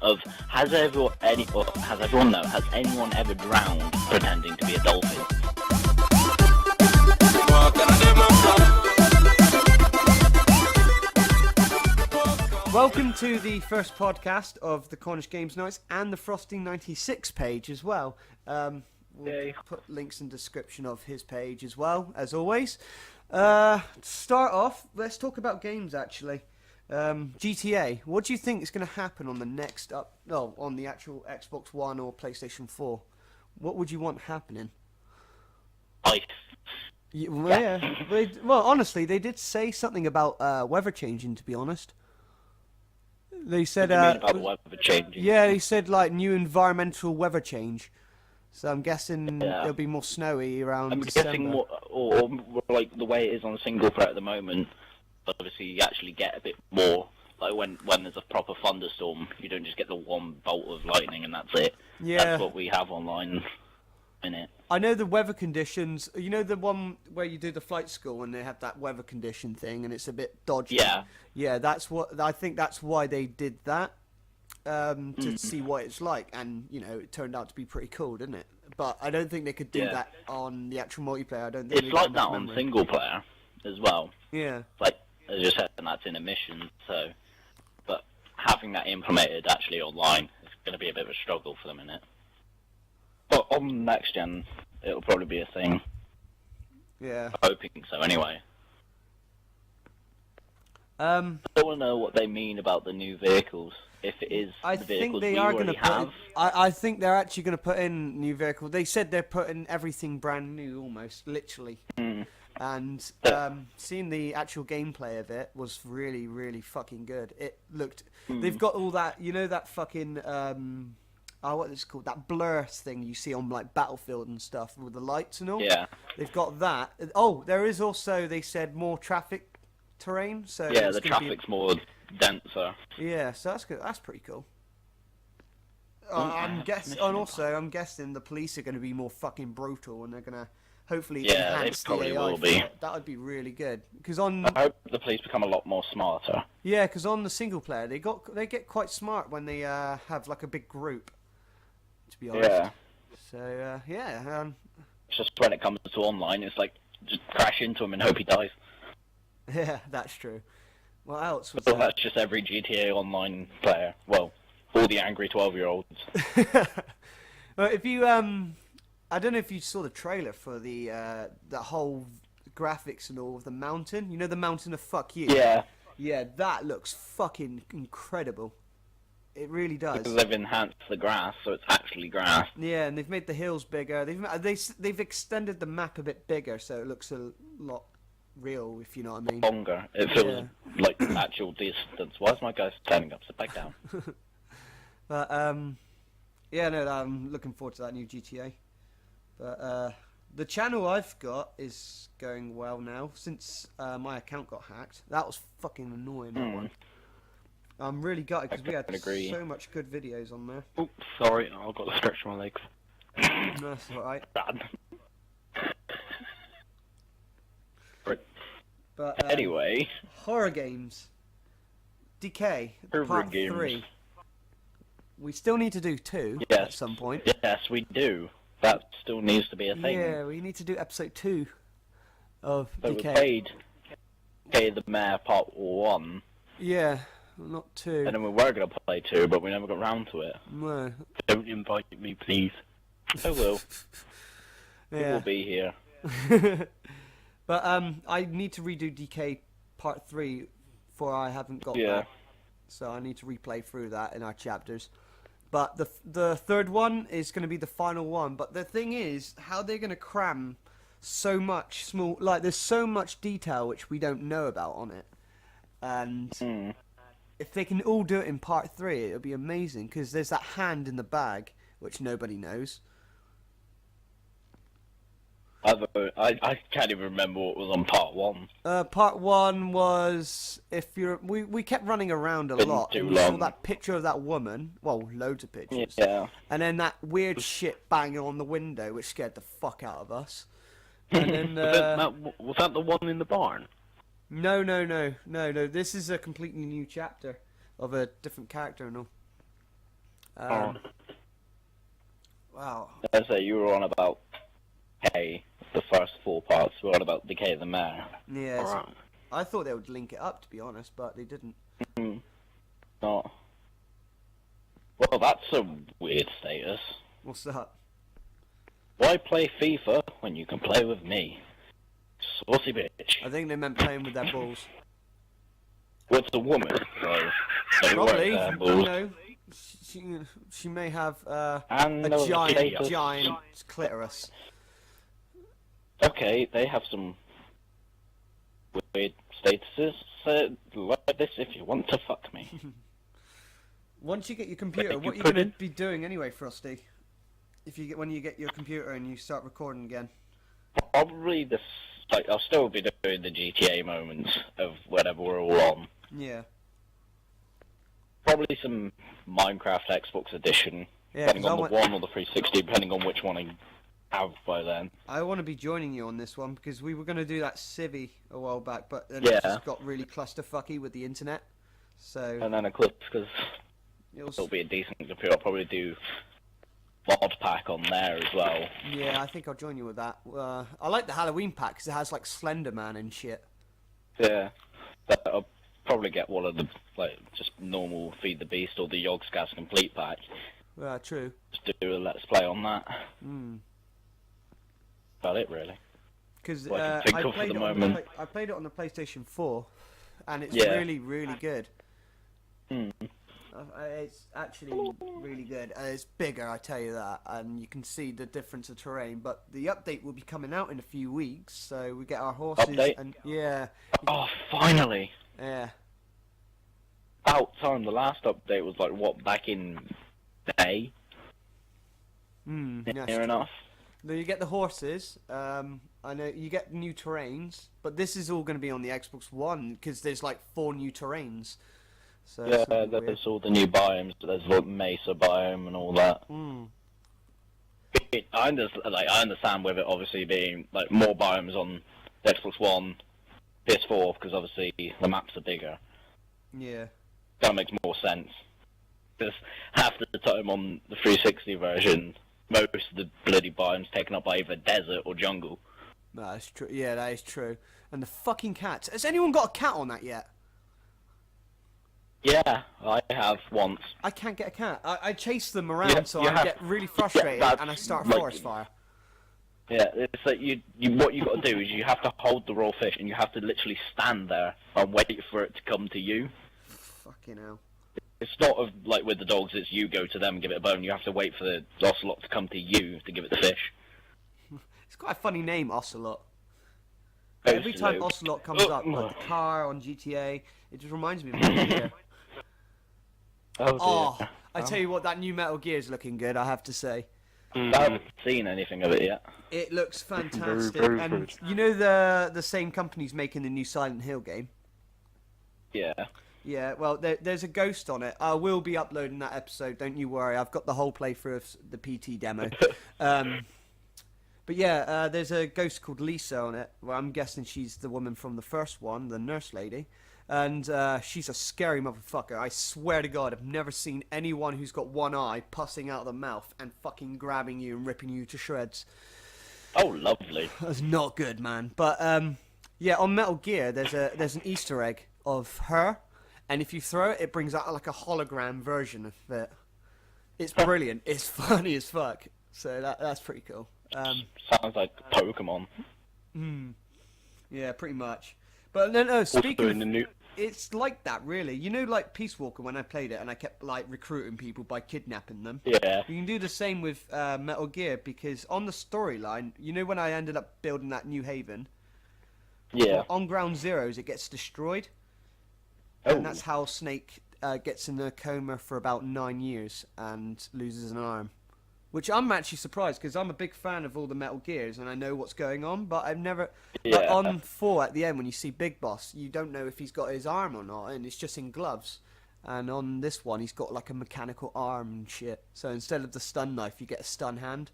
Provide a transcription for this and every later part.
of has anyone ever drowned pretending to be a dolphin? Welcome to the first podcast of the Cornish Games Nights and the Frosting 96 page as well. We'll put links in the description of his page as well, as always. To start off, let's talk about games actually. GTA, what do you think is going to happen on the next on the actual Xbox One or PlayStation 4? What would you want happening? Ice. Well, honestly, they did say something about weather changing, to be honest. They said about weather changing. Yeah, they said like new environmental weather change. So I'm guessing it'll be more snowy around December. Guessing or like the way it is on single player at the moment. Obviously, you actually get a bit more. Like when there's a proper thunderstorm, you don't just get the one bolt of lightning and that's it. Yeah, that's what we have online. In it. I know the weather conditions. You know the one where you do the flight school and they have that weather condition thing, and it's a bit dodgy. Yeah, that's what I think. That's why they did that to see what it's like, and it turned out to be pretty cool, didn't it? But I don't think they could do that on the actual multiplayer. I don't think it's like that on single player as well. Yeah, like as you said, and that's in a mission. So, but having that implemented actually online is going to be a bit of a struggle for them, innit? But on next gen, it'll probably be a thing. Yeah. I'm hoping so, anyway. I don't want to know what they mean about the new vehicles. If it is the vehicles we already have. I think they're actually going to put in new vehicles. They said they're putting everything brand new, almost, literally. And seeing the actual gameplay of it was really, really fucking good. It looked... They've got all that, that fucking... what is it called? That blur thing you see on like Battlefield and stuff with the lights and all. Yeah. They've got that. Oh, there is also, they said, more traffic terrain. So yeah, the traffic's more denser. Yeah, so that's good. That's pretty cool. I'm guessing the police are going to be more fucking brutal, and they're going to hopefully enhance the AI. Will be. That would be really good. I hope the police become a lot more smarter. Yeah, because on the single player, they get quite smart when they have like a big group. To be honest. Yeah. So it's just when it comes to online, it's like just crash into him and hope he dies. Yeah, that's true. What else was that's just every GTA Online player. Well, all the angry 12-year-olds. Well, if you I don't know if you saw the trailer for the whole graphics and all of the mountain. You know the mountain of fuck you. Yeah. Yeah, that looks fucking incredible. It really does. Because they've enhanced the grass, so it's actually grass. Yeah, and they've made the hills bigger. They've extended the map a bit bigger, so it looks a lot real, if you know what I mean. Longer. It feels like actual distance. Why is my guy standing up? Sit back down. But I'm looking forward to that new GTA. But the channel I've got is going well now since my account got hacked. That was fucking annoying. That one. I'm really gutted because we had so much good videos on there. Oops, sorry, I've got to stretch my legs. No, that's alright. Bad. But anyway, horror games. Decay Part 3. We still need to do 2 at some point. Yes, we do. That still needs to be a thing. Yeah, we need to do episode 2 of but Decay. We played the Mayor Part 1. Yeah. Not 2. And then we were going to play 2, but we never got round to it. No. Don't invite me, please. I will. It will be here. But I need to redo DK Part 3 for I haven't got that. So I need to replay through that in our chapters. But the third one is going to be the final one. But the thing is, how they're going to cram so much small... Like, there's so much detail which we don't know about on it. And... If they can all do it in Part 3, it'll be amazing, because there's that hand in the bag, which nobody knows. I can't even remember what was on Part 1. Part 1 was, we kept running around a lot, and we saw that picture of that woman, well, loads of pictures. Yeah. And then that weird shit banging on the window, which scared the fuck out of us. And then, was that the one in the barn? No. This is a completely new chapter of a different character and all. Wow. As I say, you were on about K, the first 4 parts. We were on about Decay of the Mare. Yeah, I thought they would link it up, to be honest, but they didn't. Not. Well, that's a weird status. What's that? Why play FIFA when you can play with me? Saucy bitch. I think they meant playing with their balls. Well, it's a woman, so... Probably. Balls. No. She may have And a giant status. clitoris. Okay, they have some weird statuses. So, like this if you want to fuck me. Once you get your computer, Like what are you you going to be doing anyway, Frosty? When you get your computer and you start recording again? Probably this. Like, I'll still be doing the GTA moments of whatever we're all on. Yeah. Probably some Minecraft Xbox Edition, Yeah, depending 'cause on the one or the 360, depending on which one I have by then. I want to be joining you on this one because we were going to do that civvy a while back, but then Yeah. it just got really clusterfucky with the internet. So And then, of course, because it'll be a decent computer, I'll probably do mod pack on there as well. yeah, I think I'll join you with that. I like the Halloween pack because it has like Slender Man and shit. Yeah, but I'll probably get one of the just normal Feed the Beast or the Yogscast complete pack. True. Just do a let's play on that. About it really. Because What I I can think of played for it the on moment. I played it on the PlayStation 4, and it's Yeah. really, really good. Hmm. It's actually really good. It's bigger, I tell you that, and you can see the difference of terrain. But the update will be coming out in a few weeks, so we get our horses. Update? And yeah, Oh, finally! yeah. About time. The last update was back in May? Yes. Near enough. Then you get the horses. I know you get new terrains, but this is all going to be on the Xbox One because there's like 4 new terrains. So Yeah, it's gonna be weird. there's all the new biomes. There's the Mesa biome and all that. I understand with it obviously being more biomes on the Xbox One, PS4, because obviously the maps are bigger. Yeah. That makes more sense. Because half the time on the 360 version, most of the bloody biomes taken up by either desert or jungle. That's true. Yeah, that is true. And the fucking cats. Has anyone got a cat on that yet? Yeah, I have once. I can't get a cat. I chase them around, Yeah, so you I have- get really frustrated, that's and I start a like- forest fire. Yeah, it's like what you got to do is you have to hold the raw fish and you have to literally stand there and wait for it to come to you. Fucking hell. It's not like with the dogs, it's you go to them and give it a bone. You have to wait for the ocelot to come to you to give it the fish. It's quite a funny name, Ocelot. Every time Ocelot comes up, like the car on GTA, it just reminds me of Metal Gear. Oh, dear. I tell you what, that new Metal Gear is looking good, I have to say. I haven't seen anything of it yet. It looks fantastic. very And good. you know the same company's making the new Silent Hill game? Yeah. Yeah, well, there's a ghost on it. I will be uploading that episode, don't you worry. I've got the whole playthrough of the PT demo. But yeah, there's a ghost called Lisa on it. Well, I'm guessing she's the woman from the first one, the nurse lady. And she's a scary motherfucker. I swear to God, I've never seen anyone who's got one eye pussing out of the mouth and fucking grabbing you and ripping you to shreds. Oh, lovely. That's not good, man. But yeah, on Metal Gear, there's an Easter egg of her, and if you throw it, it brings out like a hologram version of it. It's brilliant. It's funny as fuck. So that's pretty cool. Sounds like Pokemon. Yeah, pretty much. But no. Speaking in the new. it's like that, really. You know, like Peace Walker, when I played it, and I kept like recruiting people by kidnapping them. Yeah. You can do the same with Metal Gear, because on the storyline, you know, when I ended up building that New Haven, Yeah. on Ground Zeroes, it gets destroyed. Oh. And that's how Snake gets in a coma for about 9 years and loses an arm. Which I'm actually surprised, because I'm a big fan of all the Metal Gears and I know what's going on, but I've never... Like Yeah. on 4 at the end, when you see Big Boss, you don't know if he's got his arm or not, and it's just in gloves. And on this one, he's got like a mechanical arm and shit. So instead of the stun knife, you get a stun hand.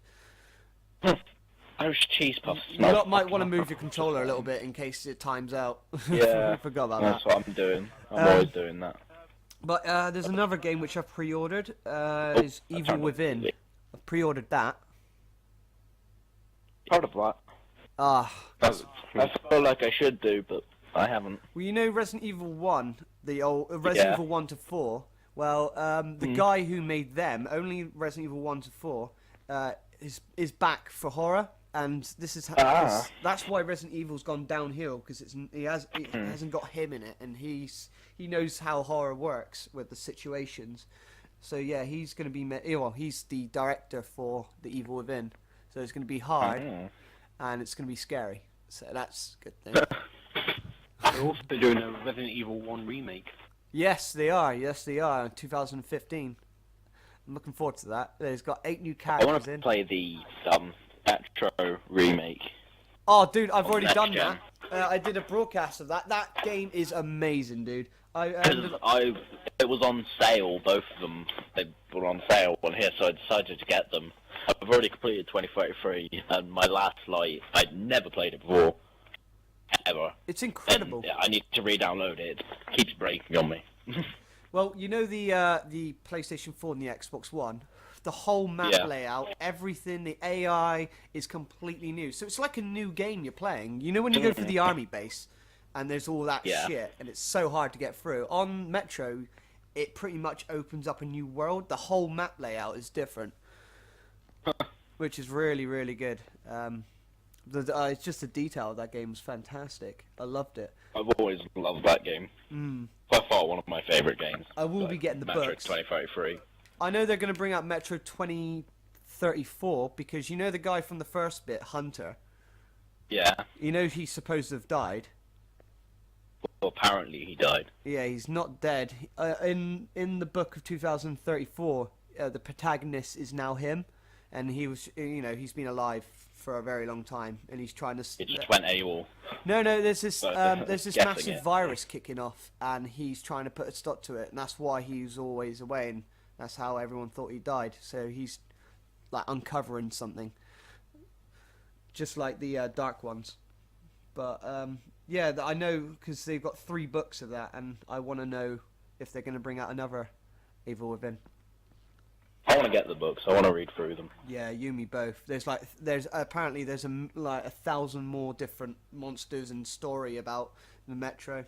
Those cheese puffs. You smell lot might fucking want to move your controller a little bit in case it times out. Yeah. Forgot about That's that. what I'm doing. I'm always doing that. But there's another game which I've pre-ordered. Is I Evil turned off the Within. TV. I've pre-ordered that. Part of that. Ah, I feel like I should do, but I haven't. well, you know Resident Evil 1, the old Resident Yeah. Evil 1 to 4. Well, the guy who made them, only Resident Evil 1 to 4, is back for horror, and this is that's why Resident Evil's gone downhill, because it hasn't got him in it, and he knows how horror works with the situations. So yeah, he's going to be he's the director for the Evil Within, so it's going to be hard, and it's going to be scary. So that's a good thing. They're also doing a Resident Evil 1 remake. Yes, they are. Yes, they are. 2015. I'm looking forward to that. There's got 8 new I characters want to in. play the Metro remake. Oh, dude, I've already next done gen. that. I did a broadcast of that. That game is amazing, dude. It was on sale, both of them. They were on sale on here, so I decided to get them. I've already completed 2033, and my last light, I'd never played it before, ever. It's incredible. And, yeah, I need to re-download it. It keeps breaking on me. Well, you know the PlayStation 4 and the Xbox One, the whole map Yeah. layout, everything, the AI is completely new. So it's like a new game you're playing. You know when you go through the army base, and there's all that Yeah. shit, and it's so hard to get through. On Metro, it pretty much opens up a new world. The whole map layout is different, which is really, really good. It's just the detail of that game was fantastic. I loved it. I've always loved that game. By far one of my favourite games. I will be getting the Metro books. 2033. I know they're going to bring out Metro 2034 because you know the guy from the first bit, Hunter. Yeah. You know he's supposed to have died. Well, apparently he died. Yeah, he's not dead. In the book of 2034, the protagonist is now him, and he's been alive for a very long time, and he's trying to. It just went AWOL. No, there's this Guessing massive it. virus kicking off, and he's trying to put a stop to it, and that's why he's always away, and that's how everyone thought he died. So he's like uncovering something, just like the Dark Ones. But yeah, I know because they've got 3 books of that, and I want to know if they're going to bring out another Evil Within. I want to get the books. I want to read through them. Yeah, you and me both. There's apparently there's like 1,000 more different monsters and story about the Metro.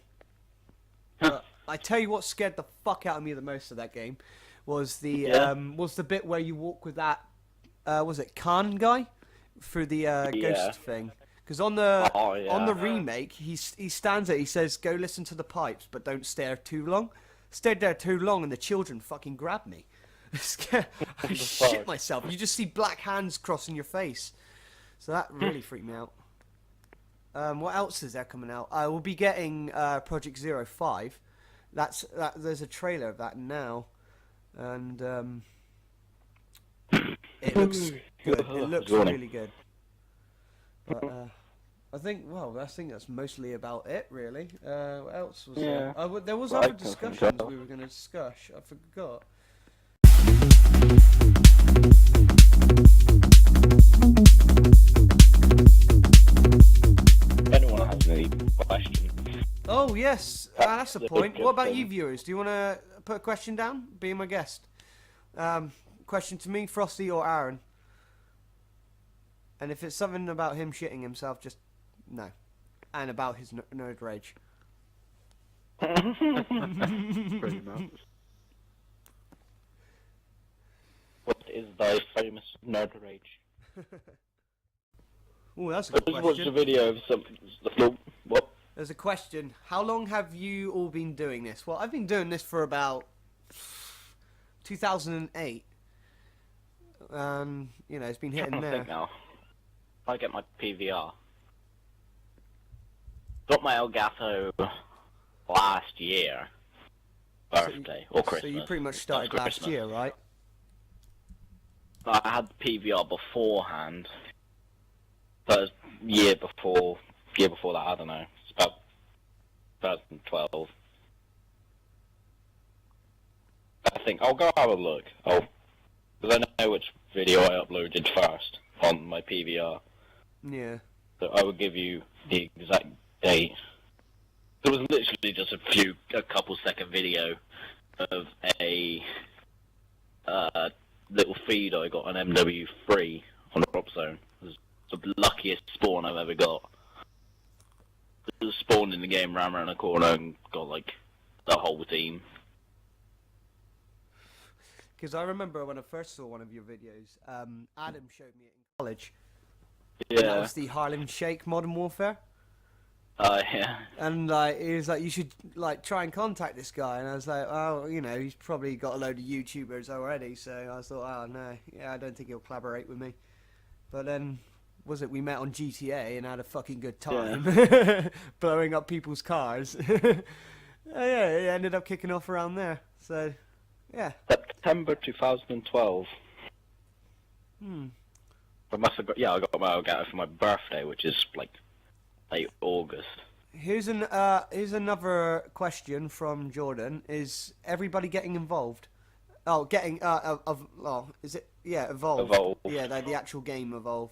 But I tell you what scared the fuck out of me the most of that game was the bit where you walk with that was it Khan guy through the ghost thing. Because on the remake he stands there, he says go listen to the pipes but don't stare too long. Stared there too long and the children fucking grabbed me. I shit myself. You just see black hands crossing your face. So that really freaked me out. What else is there coming out? I will be getting Project 05. There's a trailer of that now, and it looks good. It looks really good. But I think that's mostly about it, really. What else was there? There was other discussions we were going to discuss. I forgot. If anyone has any questions. Oh yes, that's a point. What about you, viewers? Do you want to put a question down? Be my guest. Question to me, Frosty, or Aaron. And if it's something about him shitting himself, just no. And about his nerd rage. Pretty much. What is thy famous nerd rage? Oh, that's a I good just watched a question. video of some. What? There's a question. How long have you all been doing this? Well, I've been doing this for about 2008. It's been hitting I there. think now. I get my PVR. Got my Elgato last year. Birthday or Christmas. So you pretty much started That's last Christmas. year, right? I had the PVR beforehand. That was year before that, I don't know. It's about 2012. I think I'll go have a look. Because I know which video I uploaded first on my PVR. Yeah. So I will give you the exact date. It was literally just a couple second video of a little feed I got on MW3 on the drop zone. It was the luckiest spawn I've ever got. It was spawned in the game, ran around a corner and got like the whole team. Because I remember when I first saw one of your videos, Adam showed me it in college. Yeah. And that was the Harlem Shake Modern Warfare. Yeah. And he was like, you should like try and contact this guy. And I was like, oh, you know, he's probably got a load of YouTubers already. So I thought, oh no, yeah, I don't think he'll collaborate with me. But then, we met on GTA and had a fucking good time, blowing up people's cars. Yeah, it ended up kicking off around there. So, yeah. September 2012. I must have got, I got my Elgato for my birthday, which is like late August. Here's another question from Jordan. Is everybody getting involved? Oh, getting is it? Yeah, Evolve. Yeah, the actual game Evolve.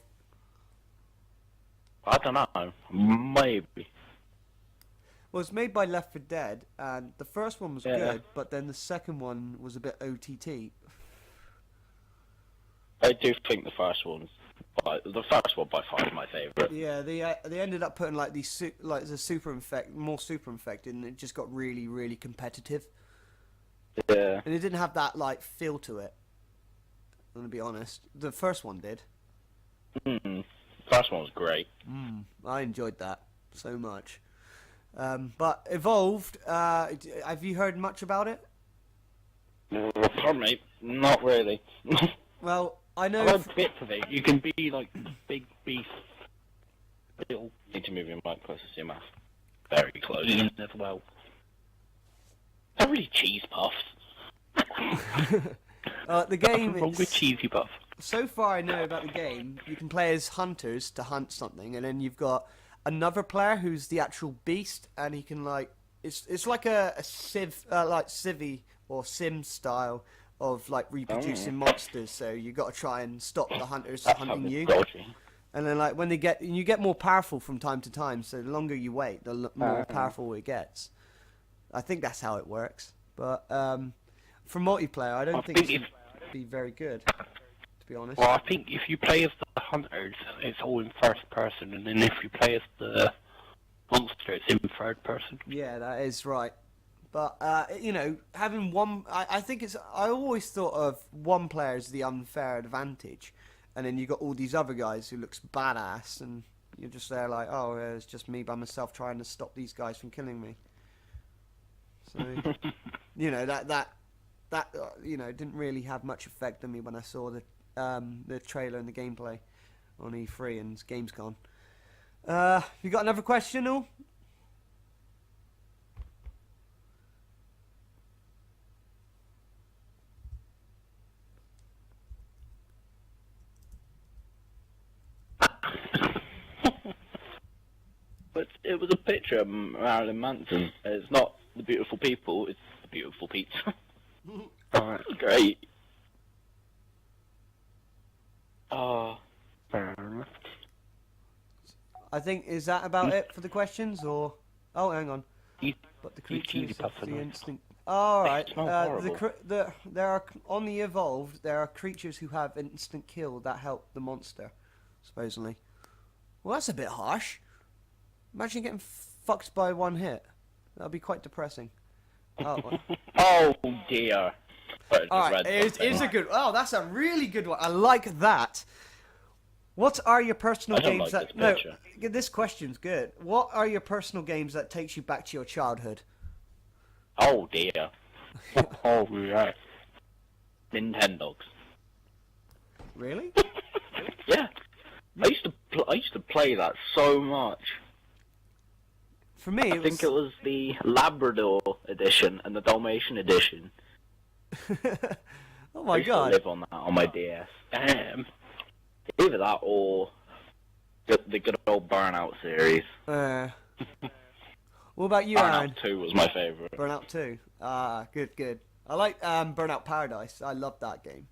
I don't know. Maybe. Well, it's made by Left 4 Dead, and the first one was good, but then the second one was a bit OTT. I do think the first one by far is my favourite. Yeah, they ended up putting like the super infected, and it just got really, really competitive. Yeah. And it didn't have that like feel to it. I'm gonna be honest. The first one did. First one was great. I enjoyed that so much. But Evolved, have you heard much about it? Pardon me, not really. Well, I know. I like bits of it. You can be like big beef. You need to move your mic closer to your mouth. Very close. As well. They're really cheese puffs. The game. Wrong with cheesy puff. So far, I know about the game. You can play as hunters to hunt something, and then you've got another player who's the actual beast, and he can like it's like a civ like Civvy or Sim style of like reproducing monsters. So you got to try and stop the hunters hunting you. Dodgy. And then like when you get more powerful from time to time. So the longer you wait, the more powerful it gets. I think that's how it works. But for multiplayer, I don't think it'd be very good. To be honest. Well, I think if you play as the hunters, it's all in first person, and then if you play as the monster, it's in third person. Yeah, that is right. But you know, having one, I think it's. I always thought of one player as the unfair advantage, and then you got all these other guys who looks badass, and you're just there like, oh, it's just me by myself trying to stop these guys from killing me. So, you know that you know didn't really have much effect on me when I saw the trailer and the gameplay on E3 and Gamescom. You got another question, or? But it was a picture of Marilyn Manson. It's not the beautiful people, it's the beautiful pizza. Alright. Great. Fair enough. I think is that about it for the questions, or oh, hang on. You- But the you cheesy creatures, puffs are the nice. instinct. All right. They smell horrible. There are on the Evolved. There are creatures who have instant kill that help the monster, supposedly. Well, that's a bit harsh. Imagine getting fucked by one hit. That'd be quite depressing. Oh, well. Oh dear. All right. It's a good. Oh, that's a really good one. I like that. What are your personal I don't games like that? this No, picture. this question's good. What are your personal games that takes you back to your childhood? Oh dear. Oh, yeah. Nintendogs. Really? Yeah. I used to play that so much. For me, I think it was the Labrador edition and the Dalmatian edition. Oh I my used god! to live on that on my DS. Either that or the good old Burnout series. What about you, Aaron? Burnout 2 was my favourite. Burnout 2. Ah, good, good. I like Burnout Paradise. I love that game.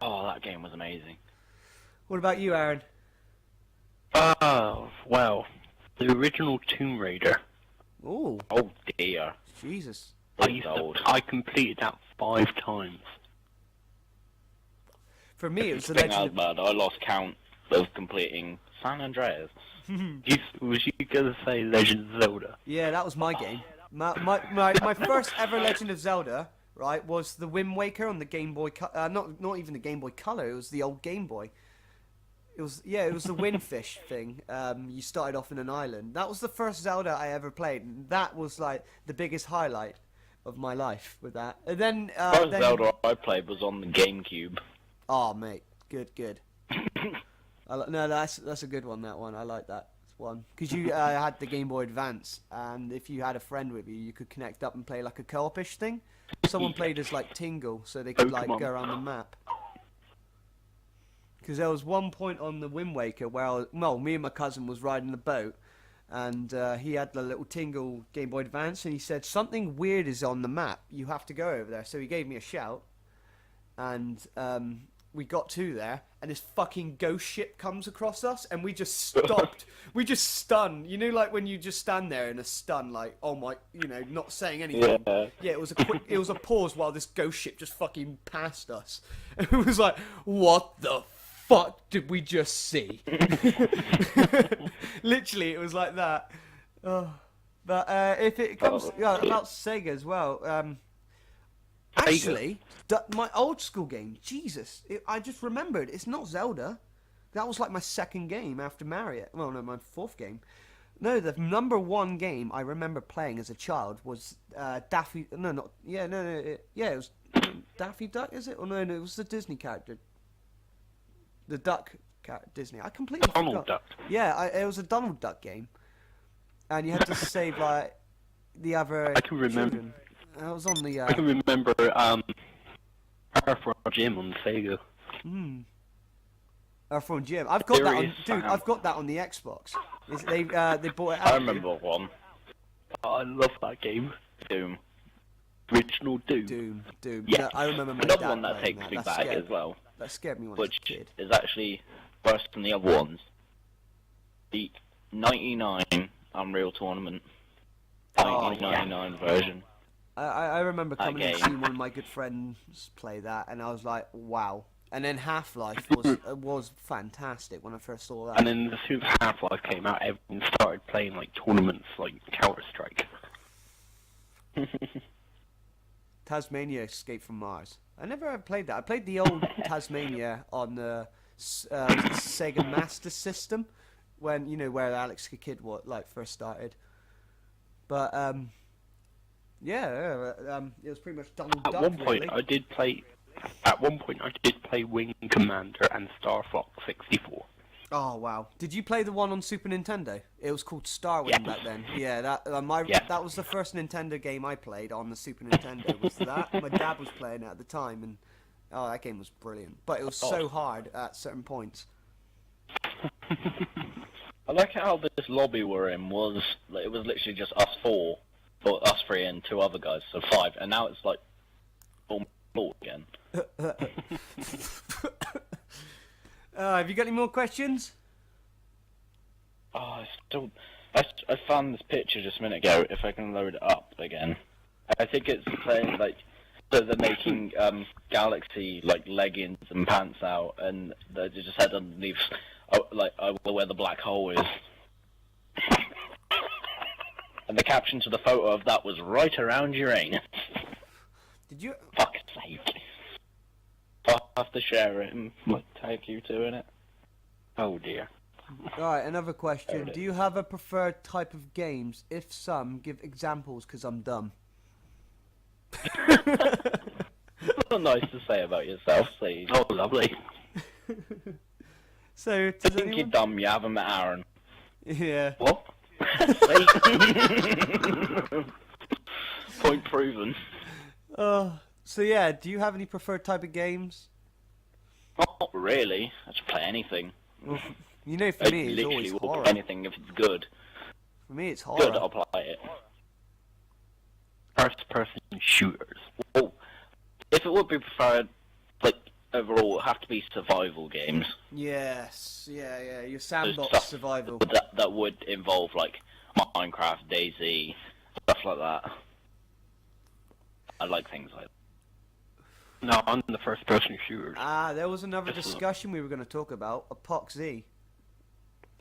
Oh, that game was amazing. What about you, Aaron? Oh, well. The original Tomb Raider. Ooh, Oh dear. Jesus. I completed that 5 times. For me, it was the Thing Legend I of... bad. I lost count of completing San Andreas. Was you gonna say Legend of Zelda? Yeah, that was my game. My first ever Legend of Zelda, right, was the Wind Waker on the Game Boy. Not even the Game Boy Color. It was the old Game Boy. It was the Windfish thing. You started off in an island. That was the first Zelda I ever played. And that was like the biggest highlight of my life with that. And then, First Zelda I played was on the GameCube. Oh, mate, good. No, that's a good one. That one, I like that one because you had the Game Boy Advance, and if you had a friend with you, you could connect up and play like a co-op-ish thing. Someone played as like Tingle, so they could like go around the map. Because there was one point on the Wind Waker where me and my cousin was riding the boat, and he had the little Tingle Game Boy Advance, and he said something weird is on the map. You have to go over there. So he gave me a shout, and we got to there, and this fucking ghost ship comes across us, and we just stopped. We just stunned. You know, like when you just stand there in a stun, like, oh my, not saying anything. Yeah, it was a pause while this ghost ship just fucking passed us. And it was like, what the fuck did we just see? Literally, it was like that. Oh. But if it comes about Sega as well, actually, my old school game, Jesus, I just remembered, it's not Zelda. That was like my second game after Mario. Well, no, my fourth game. No, the number one game I remember playing as a child was Daffy. No, not yeah, no, it was Daffy Duck. Is it? Or no, it was the Disney character. The Duck character, Disney. I completely Donald forgot. Duck. Yeah, it was a Donald Duck game, and you had to save like the other. I can remember. Children. I was on the. I can remember Earthworm Jim on Sega. From Jim. I've got that on, dude. I've got that on the Xbox. They bought it out. I remember one. Oh, I love that game. Doom. Original Doom. Doom. Yeah. No, I remember my Another dad one that playing takes me That back scared, as well, That scared me when I was which a kid. is actually worse than the other ones. The 99 Unreal Tournament. Oh, 1999 version. I remember That coming and game. seeing one of my good friends play that, and I was like, wow. And then Half-Life was fantastic when I first saw that. And then as soon as Half-Life came out, everyone started playing like tournaments like Counter-Strike. Tasmania Escape from Mars. I never played that. I played the old Tasmania on the Sega Master System, when where Alex the Kid first started. But it was pretty much Donald Duck. At one point, really. I did play Wing Commander and Star Fox 64. Oh wow! Did you play the one on Super Nintendo? It was called Starwind Yeah. back then. Yeah, that that was the first Nintendo game I played on the Super Nintendo. Was that? My dad was playing it at the time, and that game was brilliant. But it was so hard at certain points. I like how this lobby we're in was it was literally just us four, or us three and two other guys, so 5, and now it's like four again. Have you got any more questions? Oh, I found this picture just a minute ago. If I can load it up again, I think it's saying so they're making Galaxy leggings and pants out, and they just said underneath I will where the black hole is. And the caption to the photo of that was right around Uranus. Did you? Fuck's sake. I'll have to share it and tag you two in it. Oh dear. All right, another question. Do you have a preferred type of games? If some, give examples, because I'm dumb. Not nice to say about yourself, please. Oh, lovely. So, I does think you're anyone... dumb, you haven't met Aaron. Yeah. What? Point proven. So yeah, do you have any preferred type of games? Not really. I just play anything. Well, for me, it's literally always will horror. play anything if it's good. For me, it's Good, horror. I'll play it. First-person shooters. Well, if it would be preferred, overall, it would have to be survival games. Yes, yeah. Your So sandbox stuff survival. That would involve, Minecraft, DayZ, stuff like that. I like things like No, on the first-person shooters. There was another Just discussion we were going to talk about, Epoxy.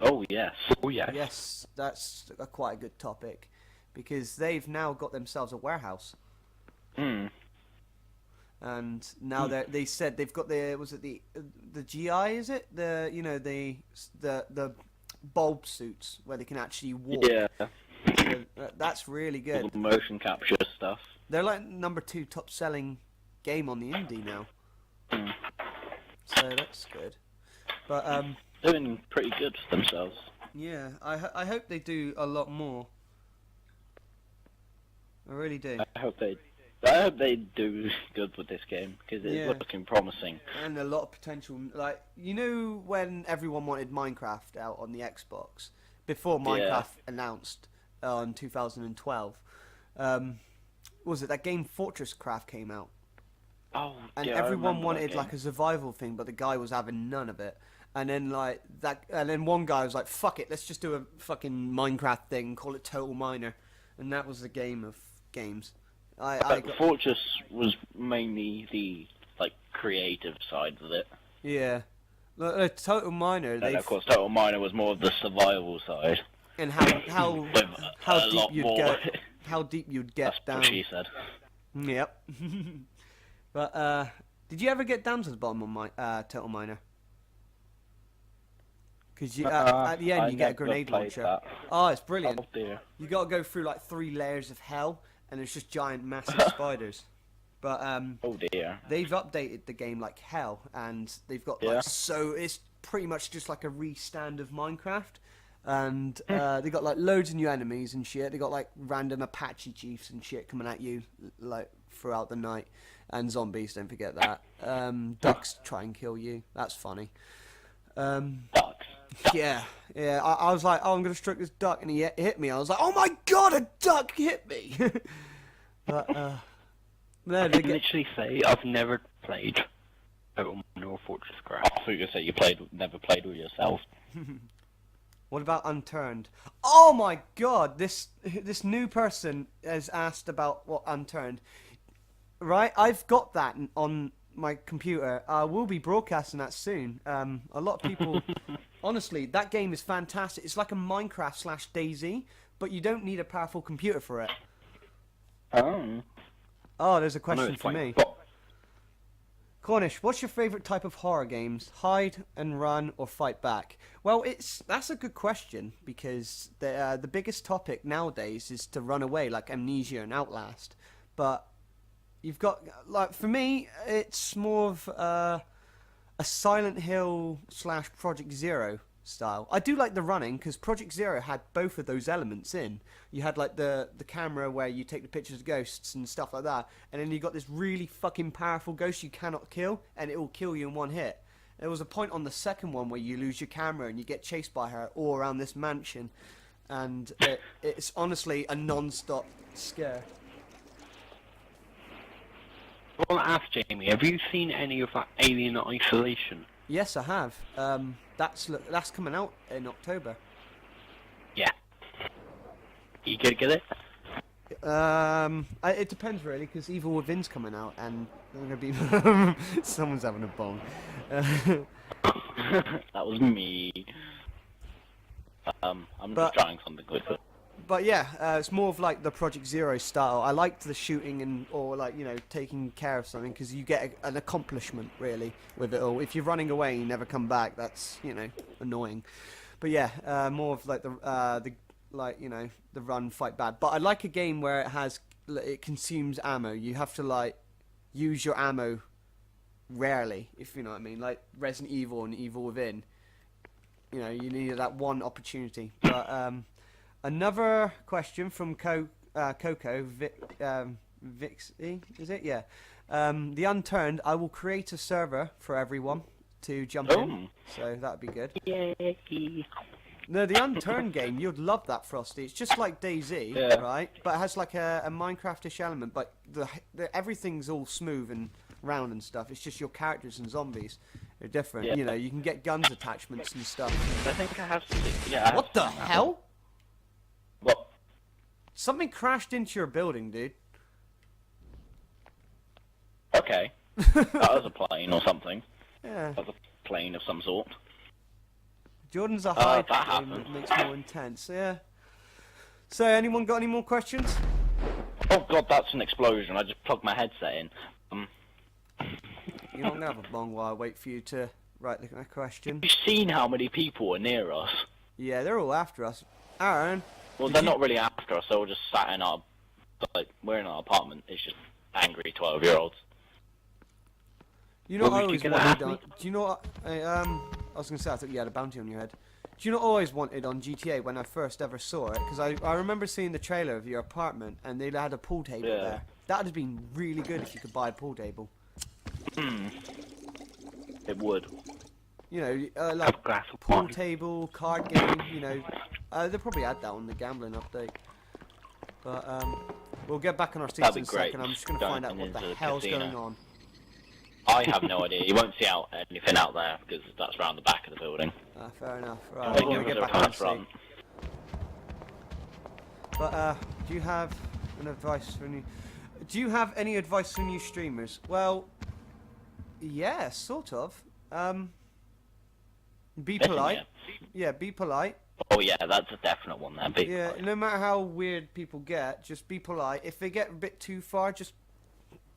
Oh, yes. Oh, yeah. Yes, that's quite a good topic, because they've now got themselves a warehouse. Hmm. And now they said they've got the GI, is it, the bulb suits where they can actually walk. Yeah. So that's really good. All the motion capture stuff. They're like number 2 top selling game on the indie now. Hmm. So that's good. But Doing pretty good for themselves. yeah, I hope they do a lot more. I really do. I hope they do good with this game because it's Yeah. looking promising. And a lot of potential. Like, you know when everyone wanted Minecraft out on the Xbox before Minecraft announced in 2012, was it that game Fortress Craft came out? Oh, And yeah, I everyone remember that wanted game. like a survival thing, but the guy was having none of it. And then and then one guy was like, "Fuck it, let's just do a fucking Minecraft thing, call it Total Miner," and that was the game of games. But Fortress was mainly the creative side of it. Yeah, Total Miner. And of course, Total Miner was more of the survival side. And how With how a deep lot you'd more. go, how deep you'd get That's down. what she said. Yep. But did you ever get down to the bottom of Total Miner? Because at the end I you get a never grenade played launcher. that. Oh, it's brilliant. Oh dear. You got to go through like 3 layers of hell, and it's just giant, massive spiders. But Oh dear. they've updated the game like hell, and they've got Yeah. so it's pretty much just like a restand of Minecraft. And they got like loads of new enemies and shit. They got like random Apache chiefs and shit coming at you like throughout the night, and zombies. Don't forget that. Ducks try and kill you. That's funny. Ducks. Yeah. I was like, oh, I'm gonna strike this duck, and he hit me. I was like, oh my god, a duck hit me. But no, I they can get, literally say I've never played Total Miner or Fortress Craft. I thought you were gonna say you never played with yourself. What about Unturned? Oh my god, this new person has asked about what Unturned. Right, I've got that on my computer. We'll be broadcasting that soon. A lot of people, honestly, that game is fantastic. It's like a Minecraft / DayZ, but you don't need a powerful computer for it. Oh. Oh, there's a I know question it's for like me. bo- Cornish, what's your favourite type of horror games? Hide and run or fight back? Well, that's a good question, because the biggest topic nowadays is to run away, like Amnesia and Outlast. But you've got, like, for me, it's more of a Silent Hill / Project Zero style. I do like the running, because Project Zero had both of those elements in. You had like the camera where you take the pictures of ghosts and stuff like that, and then you got this really fucking powerful ghost you cannot kill, and it will kill you in one hit. There was a point on the second one where you lose your camera and you get chased by her all around this mansion, and it's honestly a non-stop scare. I want to ask Jamie, have you seen any of that Alien Isolation? Yes, I have. That's coming out in October. Yeah. You gonna get it? It depends really, because Evil Within's coming out, and they're gonna be someone's having a bong. That was me. I'm But- just trying something quickly. But yeah, it's more of like the Project Zero style. I liked the shooting or like, taking care of something, because you get an accomplishment really with it all. If you're running away and you never come back, that's annoying. But yeah, more of like the run fight bad. But I like a game where it consumes ammo. You have to like use your ammo rarely, if you know what I mean. Like Resident Evil and Evil Within. You need that one opportunity. But another question from Coco Vixie, is it? Yeah. The Unturned, I will create a server for everyone to jump in. So that'd be good. Yay! No, the Unturned game, you'd love that, Frosty. It's just like DayZ, right? But it has like a Minecraft-ish element, but everything's all smooth and round and stuff. It's just your characters and zombies are different. Yeah. You can get guns attachments and stuff. I think I have to. Yeah. What the hell? What? Something crashed into your building, dude. Okay. That was a plane or something. Yeah. That was a plane of some sort. Jordan's a high that game happened. that makes more intense. Yeah. So, anyone got any more questions? Oh god, that's an explosion. I just plugged my headset in. You're not gonna have a long while. Wait for you to write the question. Have you seen how many people are near us? Yeah, they're all after us. Aaron. Well, they're not really after us. They're all just sat in our, we're in our apartment. It's just angry 12-year-olds. You know, Well, I we always should get wanted that. on. Do you know what? I was gonna say I thought you had a bounty on your head. Do you know what I always wanted on GTA when I first ever saw it? Because I remember seeing the trailer of your apartment and they had a pool table Yeah. there. That would have been really good if you could buy a pool table. It would. You know, like Have a glass of pool wine. table, card game. You know, they probably had that on the gambling update. But we'll get back on our seats That'd be in a great. second. I'm just gonna Going find out what the into the hell's casino. going on. I have no idea. You won't see anything out there because that's around the back of the building. Fair enough. Right, All we're of gonna us get are back at on the the seat. front. But do you have an advice for new? Do you have any advice for new streamers? Well, yeah, sort of. Be polite. Yeah, be polite. Oh yeah, that's a definite one there. Big Yeah, no matter how weird people get, just be polite. If they get a bit too far, just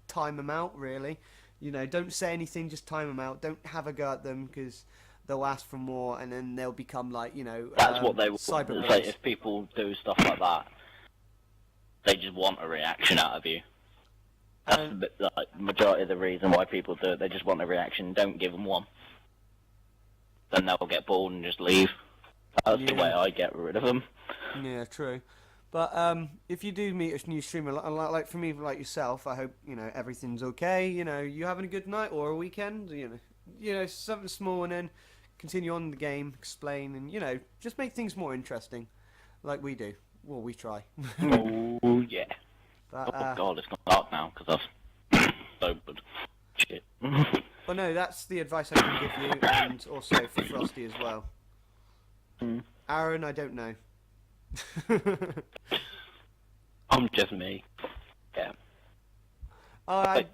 time them out. Really, you know, don't say anything. Just time them out. Don't have a go at them because they'll ask for more, and then they'll become like, you know, That's what they would cyberbullies. say. If people do stuff like that, they just want a reaction out of you. That's the majority of the reason why people do it. They just want a reaction. Don't give them one. Then they'll get bored and just leave. That's the Yeah. way I get rid of them. Yeah, true. But if you do meet a new streamer, like for me, like yourself, I hope you know everything's okay. You know, you having a good night or a weekend. You know, something small, and then continue on the game, explain, and you know, just make things more interesting, like we do. Well, we try. Oh yeah. But, Oh god, it's gone dark now because I've sobered. Shit. but no, that's the advice I can give you, and also for Frosty as well. Aaron, I don't know. I'm just me. Yeah. I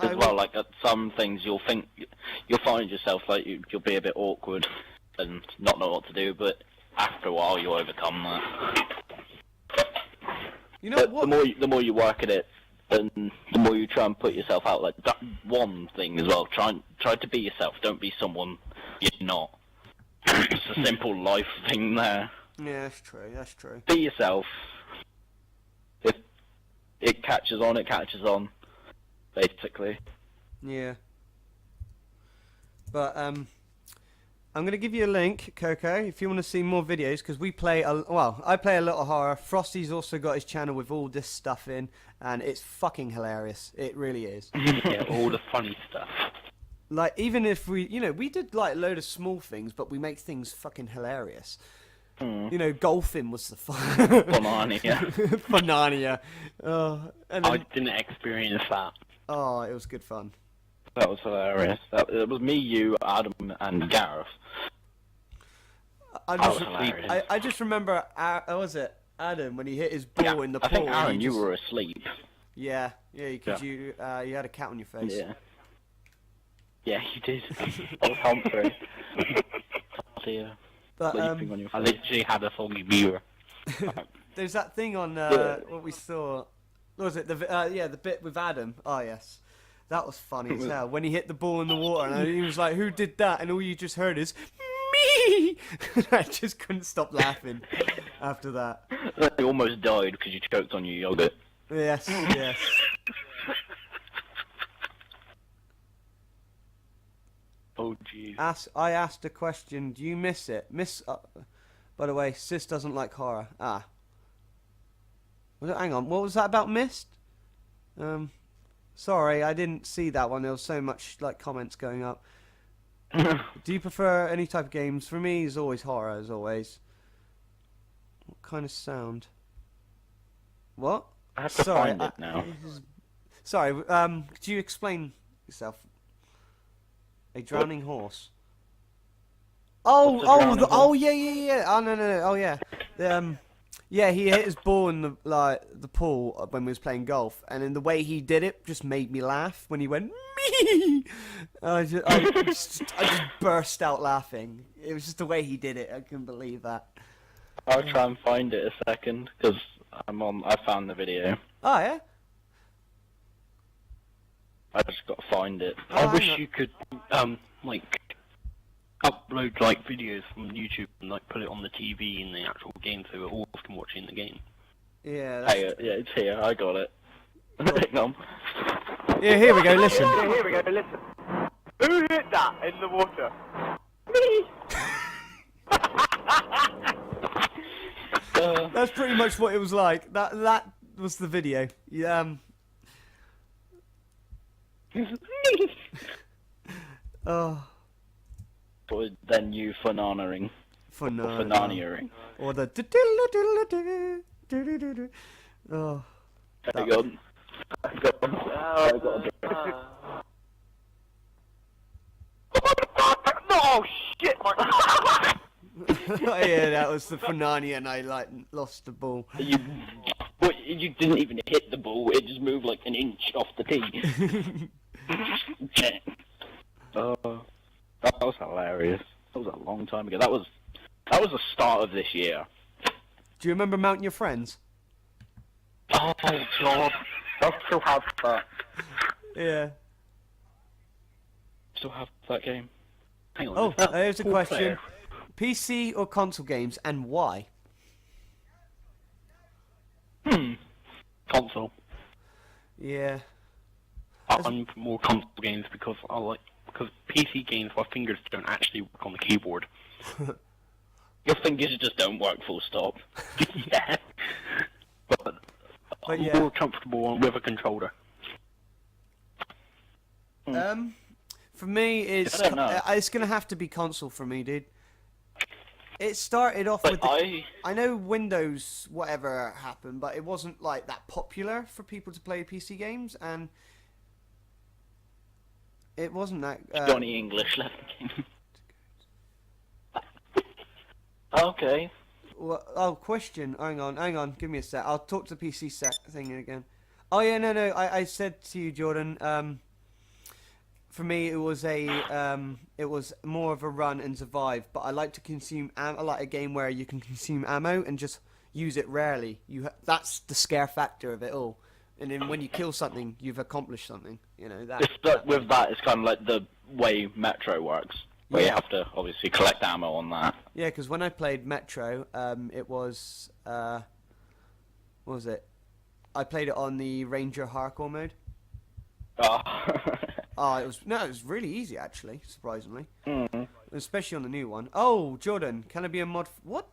As well, like at some things you'll find yourself like you'll be a bit awkward and not know what to do, but after a while you'll overcome that. you know But what? the more you work at it, and the more you try and put yourself out. Like that one thing as well. Try to be yourself. Don't be someone you're not. It's a simple life thing there. Yeah, that's true. That's true. Be yourself. If it catches on, it catches on. Basically. Yeah. But I'm gonna give you a link, Coco, if you want to see more videos, because we play I play a lot of horror. Frosty's also got his channel with all this stuff in, and it's fucking hilarious. It really is. Yeah, all the funny stuff. Like, even if we did like a load of small things, but we make things fucking hilarious. You know, golfing was the fun. Banana, yeah. Banania. Oh, and I then, didn't experience that. oh, it was good fun. That was hilarious. It was me, you, Adam, and Gareth. I That just, was hilarious. I just remember, was it Adam when he hit his ball in the I pool? think and Aaron, he you just- were asleep. Yeah, because you had a cat on your face. Yeah. Yeah, you did. I was Humphrey. Yeah. But Sleeping on your I face. literally had a foggy mirror. there's that thing on what we saw. What was it? The bit with Adam. Oh yes, that was funny as hell when he hit the ball in the water and he was like, "Who did that?" And all you just heard is me. I just couldn't stop laughing after that. You almost died because you choked on your yogurt. Yes, yes. Oh jeez. I asked a question. Do you miss it? By the way, Sis doesn't like horror. Hang on. What was that about Mist? Sorry, I didn't see that one. There was so much like comments going up. Do you prefer any type of games? For me, it's always horror, as always. What kind of sound? What? I have to Sorry, find it now. Sorry. Could you explain yourself? A drowning horse. What's a drowning horse? Yeah. Oh no. Oh yeah. Yeah, he hit his ball in the pool when we was playing golf, and then the way he did it just made me laugh when he went me. I just burst out laughing. It was just the way he did it. I couldn't believe that. I'll try and find it a second because I found the video. Oh yeah. I just got to find it. I Oh, wish hang on. you could like upload like videos from YouTube and like put it on the TV in the actual game so we all can watch it in the game. Yeah. That's... Hey, yeah, it's here. I got it. Hang on. Yeah, here we go. Listen. Here we go, listen. Who hit that in the water? Me! That's pretty much what it was like. That was the video. Yeah. Oh. Or then you fananaing. For no. Fananaing. Or the. Oh. Hang on. I got a No, shit! Yeah, that was the Fanani, and I lost the ball. You didn't even hit the ball. It just moved like an inch off the tee. That was hilarious. That was a long time ago. That was the start of this year. Do you remember mounting your friends? Oh god, I still have that. Yeah. Still have that game. Hang on. Oh, is that here's a four question: player? PC or console games, and why? Console. Yeah. I'm for more console games because PC games my fingers don't actually work on the keyboard. Your fingers just don't work. Full stop. Yeah. But I'm yeah. more comfortable with a controller. For me, it's I don't know. it's gonna have to be console for me, dude. It started off But with I know Windows whatever happened, but it wasn't like that popular for people to play PC games, and it wasn't that. Johnny English left the game. Okay. Well, oh, question. Hang on. Give me a sec. I'll talk to the PC thing again. Oh yeah, no. I said to you, Jordan. For me, it was more of a run and survive. But I like to consume. I like a game where you can consume ammo and just use it rarely. That's the scare factor of it all. And then when you kill something, you've accomplished something. You know that. With that, it's kind of like the way Metro works, where you Yeah. have to obviously collect ammo on that. Yeah, because when I played Metro, it was what was it? I played it on the Ranger Hardcore mode. Oh. It was really easy actually, surprisingly, Mm-hmm. especially on the new one. Oh, Jordan, can I be a mod? What?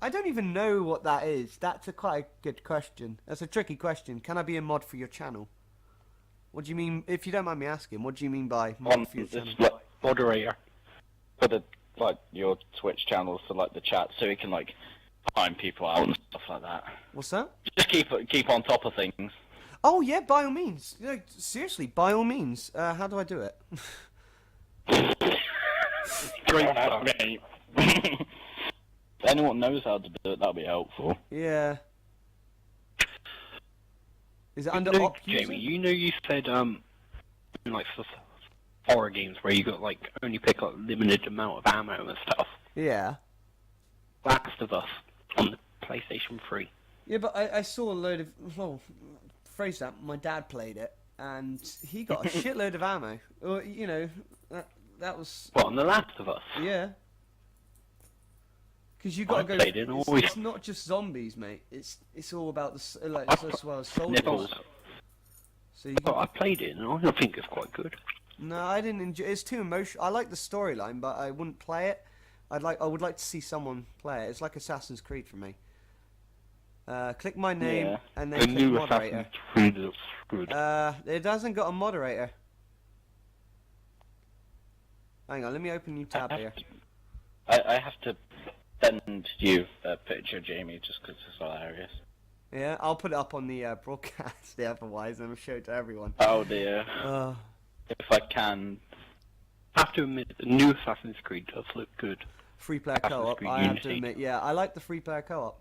I don't even know what that is. That's quite a good question. That's a tricky question. Can I be a mod for your channel? What do you mean? If you don't mind me asking, what do you mean by mod for your channel? It's like Moderator. for the your Twitch channels to like the chat, so you can like time people out and stuff like that. What's that? Just keep on top of things. Oh yeah, by all means. No, seriously, by all means. How do I do it? Great If start. anyone knows how to do it, that'd be helpful. Yeah. Is it under No, op user? Jamie, you said like horror games where you got like only pick up limited amount of ammo and stuff. Yeah. Last of Us on the PlayStation 3. Yeah, but I saw a load of. Well, phrase that. My dad played it, and he got a shitload of ammo. Or you know, that was. What, on the Last of Us? Yeah. Because you got to go. played it, It's, always- it's not just zombies, mate. It's all about like as well as soldiers. Nipples. So you Well, got, I played it and I think it's quite good. no, I didn't enjoy. It's too emotional. I like the storyline, but I wouldn't play it. I would like to see someone play it. It's like Assassin's Creed for me. Click my name Yeah. and The then click new moderator. Assassin's Creed looks good. It hasn't got a moderator. Hang on, let me open new tab here. I have to send you a picture, Jamie, just because it's hilarious. Yeah, I'll put it up on the broadcast. Yeah, otherwise, and I'll show it to everyone. Oh dear. If I can. I have to admit, the new Assassin's Creed does look good. Free player Assassin's co-op. Creed I have to Unity. admit, yeah, I like the free player co-op.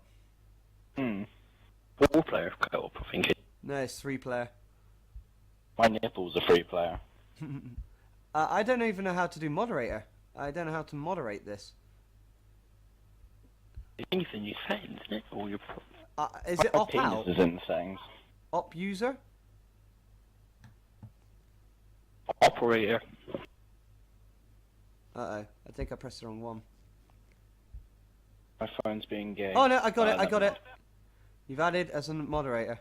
Hmm. 4-player co-op, I think. No, it's 3-player. My nipple's a free player. I don't even know how to do moderator. I don't know how to moderate this. I think it's in your settings, isn't it? Or your Is it My op penis out? is in the settings. Op user? operator. Uh-oh. I think I pressed the wrong one. My phone's being gay. Oh, no, I got it. I never got mind. it. You've added as a moderator.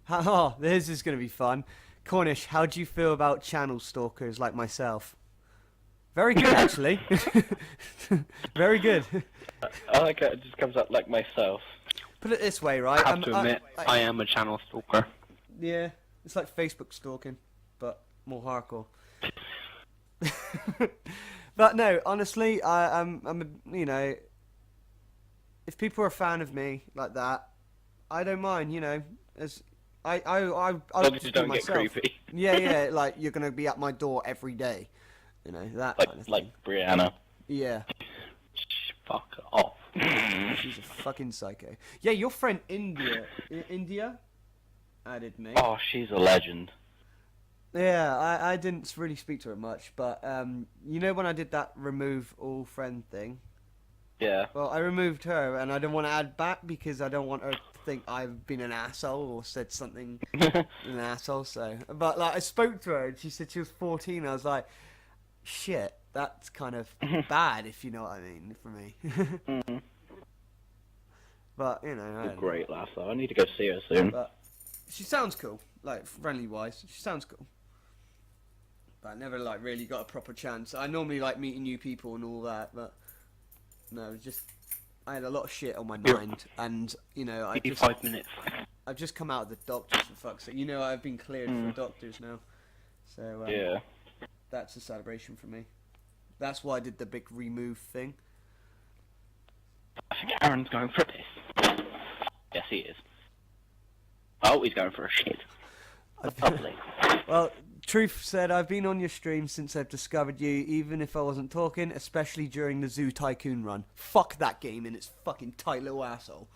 Oh, this is going to be fun. Cornish, how do you feel about channel stalkers like myself? Very good, actually. Very good. I like it. It just comes up like myself. Put it this way, right? I have to admit, I am a channel stalker. Yeah, it's like Facebook stalking, but more hardcore. But no, honestly, I'm you know, if people are a fan of me like that, I don't mind. You know, as I'll As long as just you be don't get myself. creepy. Yeah, like you're gonna be at my door every day. You know that Like kind of like thing. Brianna. Yeah, Fuck off. she's a fucking psycho. Yeah, your friend India added me. Oh, she's a legend. Yeah, I didn't really speak to her much, but you know when I did that remove all friend thing? Yeah. Well, I removed her, and I don't want to add back because I don't want her to think I've been an asshole or said something an asshole. So, but like I spoke to her, and she said she was 14. I was like, shit, that's kind of bad, if you know what I mean, for me. Mm. But you know, I She's a don't know. great laugh though. I need to go see her soon. But she sounds cool, like friendly wise. She sounds cool. But I never like really got a proper chance. I normally like meeting new people and all that, but no, just I had a lot of shit on my mind, and you know, Give you 5 minutes. I've just come out of the doctors for fuck's sake. You know, I've been cleared for doctors now, so Yeah. that's a celebration for me. That's why I did the big remove thing. I think Aaron's going for this. Yes, he is. Oh, he's going for a shit. Lovely. Well, Truth said, I've been on your stream since I've discovered you, even if I wasn't talking, especially during the Zoo Tycoon run. Fuck that game and its fucking tight little asshole.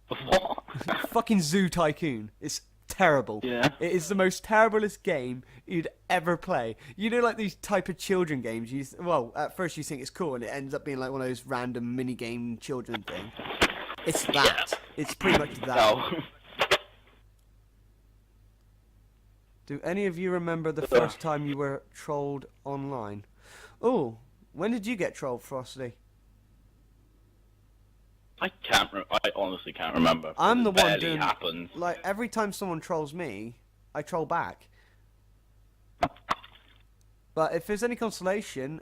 What? Fucking Zoo Tycoon. It's terrible. Yeah. It is the most terriblest game you'd ever play. You know, like these type of children games. Well, at first you think it's cool, and it ends up being like one of those random mini game children thing. It's that. It's pretty much that. No. Do any of you remember the first time you were trolled online? Oh, when did you get trolled, Frosty? I honestly can't remember. I'm the It one barely doing. happens. Like every time someone trolls me, I troll back. But if there's any consolation,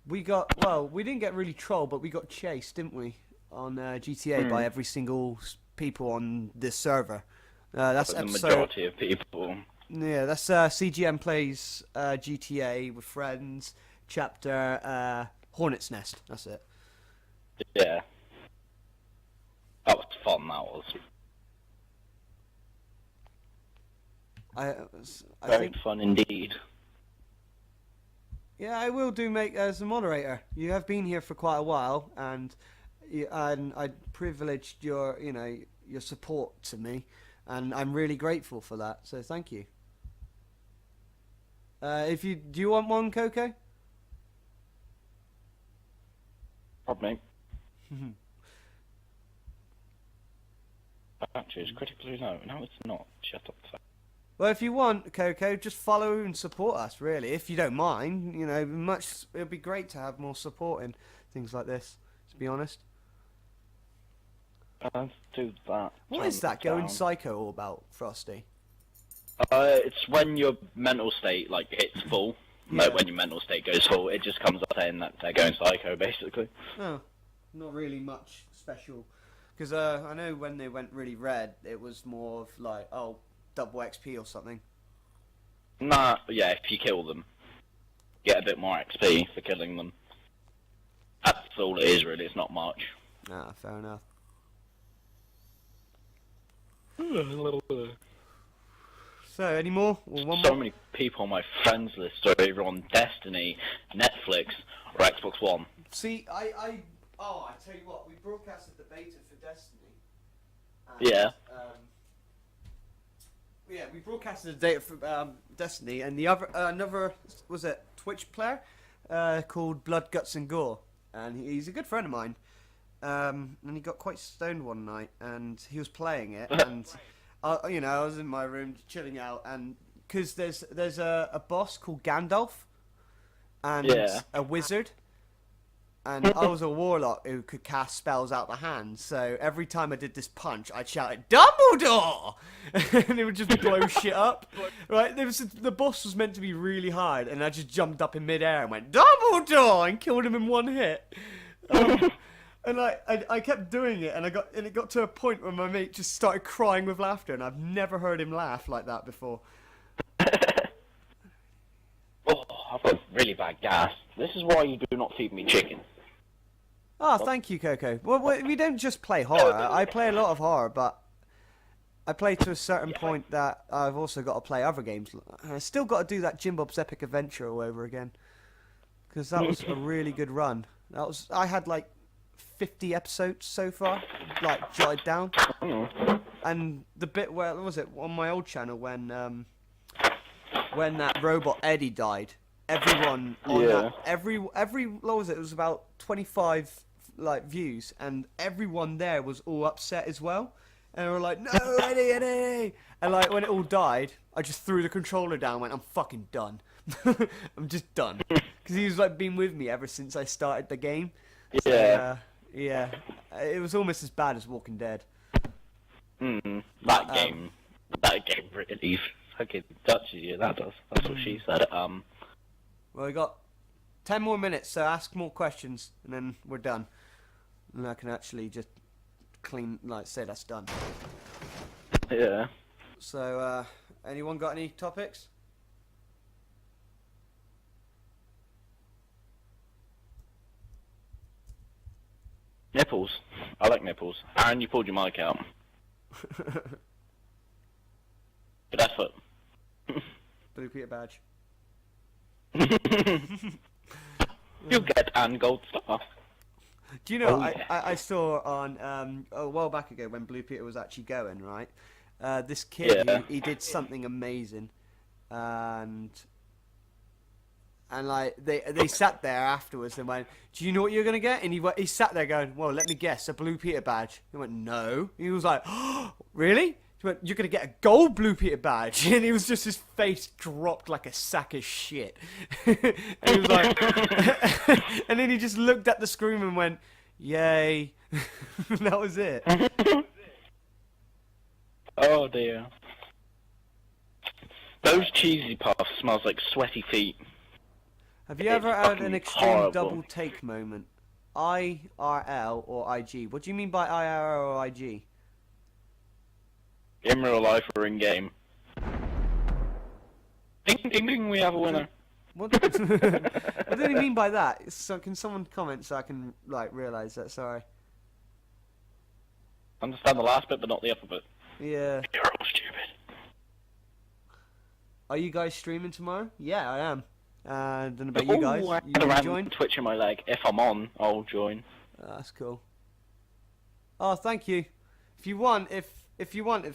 we didn't get really trolled, but we got chased, didn't we, on GTA by every single people on this server. That's But the episode. majority of people. Yeah, that's CGM plays GTA with friends. Chapter Hornet's Nest. That's it. Yeah. That was fun, that was. I Very think. fun indeed. Yeah, I will do make as a moderator. You have been here for quite a while, and I privileged your your support to me, and I'm really grateful for that. So thank you. Do you want one, Coco? Probably. Actually, it's critically no. No, it's not. Shut up. Well, if you want, Coco, just follow and support us. Really, if you don't mind, you know, it'd be great to have more support in things like this. To be honest. Let's do that. What Turn is that it going down. psycho all about, Frosty? It's when your mental state like hits full. Yeah. Like when your mental state goes full, it just comes up saying that they're going psycho, basically. Oh, not really much special. Because I know when they went really red, it was more of like, oh, double XP or something. Nah, yeah, if you kill them, get a bit more XP for killing them. That's all it is, really. It's not much. Ah, fair enough. So, any more? Or one So more? many people on my friends list are either on Destiny, Netflix, or Xbox One. See, Oh, I tell you what, we broadcasted the beta for Destiny. And, Yeah. Yeah, we broadcasted the data for Destiny, and the other another was it Twitch player called Blood Guts and Gore, and he's a good friend of mine. And he got quite stoned one night, and he was playing it, and you know, I was in my room chilling out, and because there's a boss called Gandalf, and Yeah. a wizard. And I was a warlock who could cast spells out the hand, so every time I did this punch, I'd shout out, Dumbledore! And it would just blow shit up. Right? The boss was meant to be really hard, and I just jumped up in midair and went, Dumbledore! And killed him in one hit. And I kept doing it, and it got to a point where my mate just started crying with laughter, and I've never heard him laugh like that before. Oh, I've got really bad gas. This is why you do not feed me chicken. Oh, thank you, Coco. Well, we don't just play horror. I play a lot of horror, but I play to a certain point that I've also got to play other games. And I still got to do that Jim Bob's Epic Adventure all over again. Because that was a really good run. I had like 50 episodes so far, like jotted down. And the bit where, what was it, on my old channel when that robot Eddie died, everyone on that, every what was it? It was about 25 like views, and everyone there was all upset as well. And they were like, "No, Eddie, Eddie!" And like when it all died, I just threw the controller down, and went, "I'm fucking done. I'm just done." Because he was like been with me ever since I started the game. So, yeah, it was almost as bad as Walking Dead. That game really fucking touches you. That does. That's what she said. Well, we got 10 more minutes, so ask more questions, and then we're done. And I can actually just say that's done. Yeah. So, anyone got any topics? Nipples. I like nipples. Aaron, you pulled your mic out. Good effort. Blue Peter badge. You'll get an gold star. Do you know, Oh, yeah. I saw on, a while back ago when Blue Peter was actually going, right? This kid, Yeah. he did something amazing. And like, they sat there afterwards and went, "Do you know what you're going to get?" And he sat there going, "Well, let me guess, a Blue Peter badge." He went, "No." He was like, "Oh, really?" He went, "You're going to get a gold Blue Peter badge." And he was just, his face dropped like a sack of shit. And he was like, and then he just looked at the screen and went, "Yay." And that was it. Oh dear. Those cheesy puffs smells like sweaty feet. Have you ever It's had an fucking extreme horrible. double take moment? IRL or IG? What do you mean by IRL or IG? In real life or in game. Ding ding ding, we have a winner. What do you mean by that? So, can someone comment so I can like realise that? Sorry. Understand the last bit but not the upper bit. Yeah. You're all stupid. Are you guys streaming tomorrow? Yeah, I am. I don't know about you guys. Ooh, I You had a gonna random join? twitch in my leg. If I'm on, I'll join. That's cool. Oh, thank you. If you want it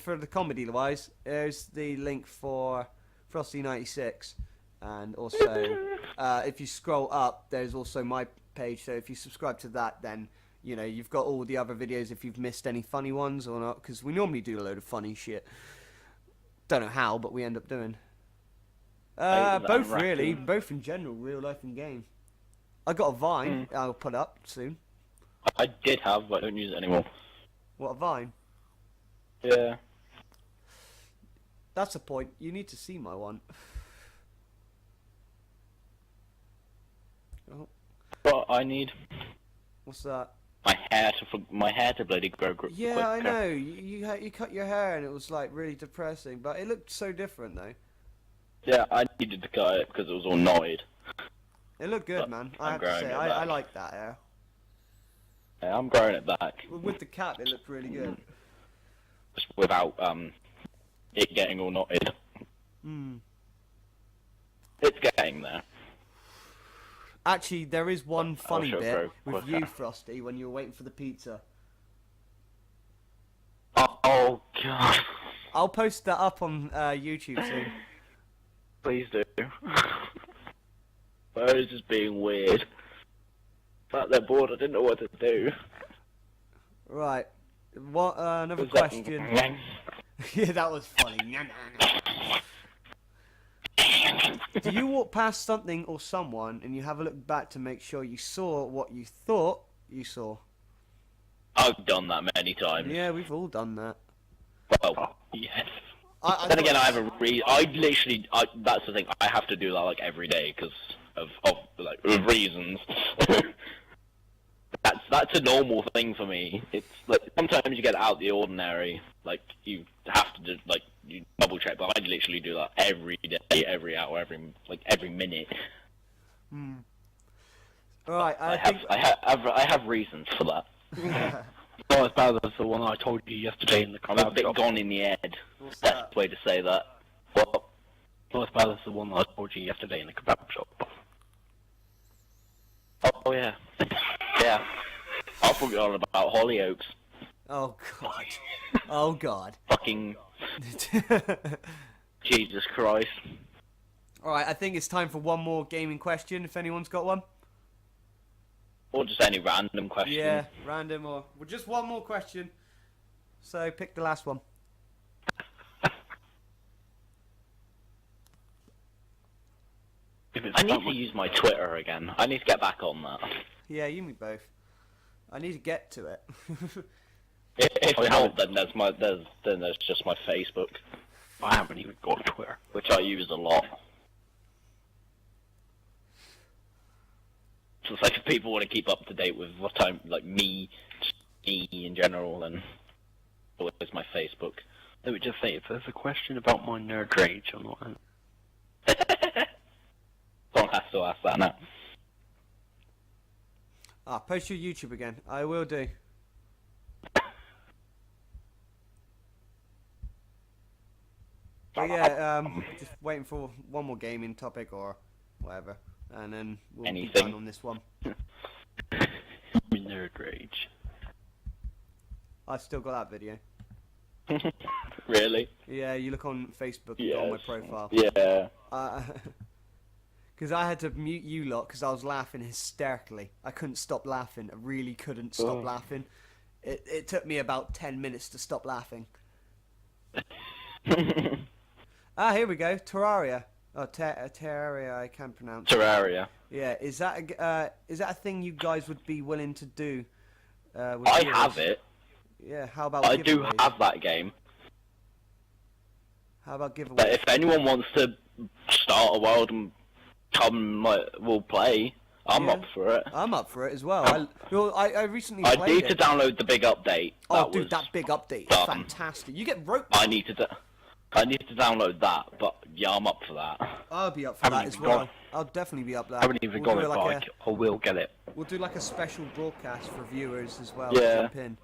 for the comedy wise, there's the link for Frosty96, and also if you scroll up, there's also my page. So if you subscribe to that, then you know you've got all the other videos. If you've missed any funny ones or not, because we normally do a load of funny shit. Don't know how, but we end up doing. Both really, both in general, real life and game. I got a Vine. I'll put up soon. I did have, but I don't use it anymore. What, a Vine? Yeah. That's a point. You need to see my one. Oh, What I need what's that? my hair to bloody grow Yeah, quicker. I know. You cut your hair and it was like really depressing, but it looked so different though. Yeah, I needed to cut it because it was all knotted. It looked good, But man. I'm I have to growing say, it I back. like that hair. Yeah, I'm growing it back With the cap, it looked really good. just without it getting all knotted. Hmm. It's getting there. Actually, there is one funny show bit pro with quicker. you, Frosty, when you were waiting for the pizza. Oh god. I'll post that up on YouTube soon. Please do. I was just being weird. Sat there bored, I didn't know what to do. Right. What? Another Was that- question. Yeah, that was funny. Do you walk past something or someone and you have a look back to make sure you saw what you thought you saw? I've done that many times. Yeah, we've all done that. Well, yes. I Then again, I have a that's the thing. I have to do that like every day because of reasons. That's a normal thing for me. It's like sometimes you get out of the ordinary. Like you have to do you double check, but I literally do that every day, every hour, every minute. Right, I have reasons for that. Not as bad as the one I told you yesterday in the I'm a kebab bit shop. gone in the head. What's Best that? way to say that. What? Not as bad as the one I told you yesterday in the kebab shop. Oh yeah, yeah. I forgot all about Hollyoaks. Oh god. Oh god. Fucking Jesus Christ. Alright, I think it's time for one more gaming question, if anyone's got one. Or just any random question. Yeah, random or... Well, just one more question. So, pick the last one. If it's I need that to one- use my Twitter again. I need to get back on that. Yeah, you and me both. I need to get to it. If Oh, yeah. not, then there's just my Facebook, I haven't even got Twitter. which I use a lot. So it's like if people want to keep up to date with what I'm me in general, then always my Facebook. Let me just say, if there's a question about my nerd rage, I'm not. Someone has to ask that now. Post your YouTube again. I will do. But yeah, just waiting for one more gaming topic or whatever, and then we'll be Anything. done on this one. My nerd rage. I've still got that video. Really? Yeah, you look on Facebook and go on my Yes. profile. Yeah. Because I had to mute you lot because I was laughing hysterically. I couldn't stop laughing. I really couldn't stop laughing. It took me about 10 minutes to stop laughing. Here we go. Terraria. Oh, Terraria, I can't pronounce. Terraria. Yeah, is that a thing you guys would be willing to do? With I viewers? have it. Yeah, how about I do giveaways? have that game. How about But giveaways? if anyone wants to start a world and come, we'll play. I'm Yeah. up for it. I'm up for it as well. I recently I played need to it. download the big update. Oh, dude, that big update is done. fantastic. You get rope. I need to download that, but yeah, I'm up for that. I'll be up for Haven't that as even well. got- I'll definitely be up there. I haven't even We'll got do it, like but I will get it. We'll do like a special broadcast for viewers as well. Yeah. Jump in.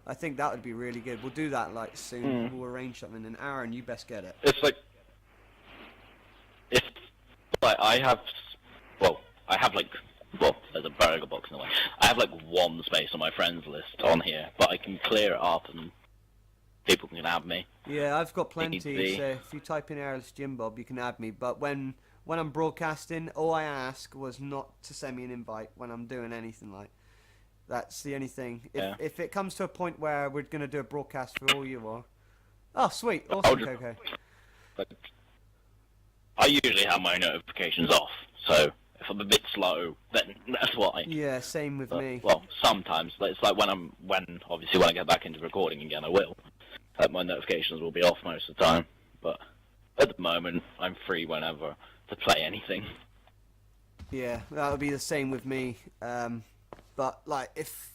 I think that would be really good. We'll do that like soon. We'll arrange something. And Aaron, you best get it. It's like I have there's a burger box in the way. I have like one space on my friends list on here, but I can clear it up and people can add me. Yeah, I've got plenty. Easy. So if you type in Airless Jim Bob, you can add me. But when I'm broadcasting, all I ask was not to send me an invite when I'm doing anything like. That's the only thing. If it comes to a point where we're gonna do a broadcast for all you are. Oh, sweet, awesome, just- Coco. But I usually have my notifications off, so if I'm a bit slow, then that's why. Yeah, same with But, me. well, sometimes it's like when I get back into recording again, I will. My notifications will be off most of the time, but at the moment, I'm free whenever to play anything. Yeah, that would be the same with me. But like if